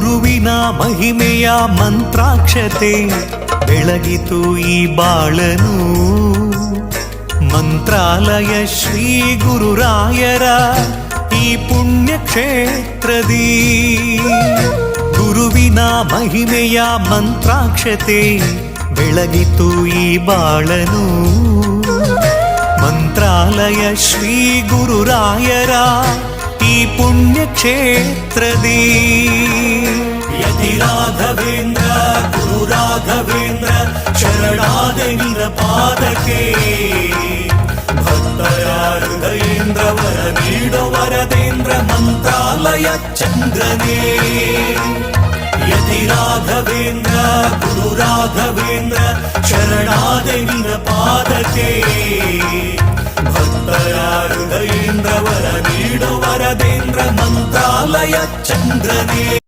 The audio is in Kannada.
ಗುರುವಿನ ಮಹಿಮೆಯ ಮಂತ್ರಾಕ್ಷತೆ ಬೆಳಗಿತು ಈ ಬಾಳನು. ಮಂತ್ರಾಲಯ ಶ್ರೀ ಗುರುರಾಯರ ಈ ಪುಣ್ಯ ಕ್ಷೇತ್ರದಿ ಗುರುವಿನ ಮಹಿಮೆಯ ಮಂತ್ರಾಕ್ಷತೆ ಬೆಳಗಿತು ಈ ಬಾಳನು. ಮಂತ್ರಾಲಯ ಶ್ರೀ ಗುರುರಾಯರ ಈ ಪುಣ್ಯ ಕ್ಷೇತ್ರದಿ ಯತಿ ರಾಘವೇಂದ್ರ ಗುರು ರಾಘವೇಂದ್ರ ಶರಣಾದೆ ನಿನ ಪಾದಕ್ಕೆ. ಭಕ್ತರ ಹೃದಯೇಂದ್ರ ವರ ನೀಡೋ ವರದೇಂದ್ರ ಮಂತ್ರಾಲಯ ಚಂದ್ರನೇ. ಯತಿ ರಾಘವೇಂದ್ರ ಗುರು ರಾಘವೇಂದ್ರ ಶರಣಾದೆ ನಿನ ಪಾದಕ್ಕೆ. ಭಕ್ತರ ಹೃದಯೇಂದ್ರ ವರ ನೀಡೋ ವರದೇಂದ್ರ ಮಂತ್ರಾಲಯ ಚಂದ್ರನೇ.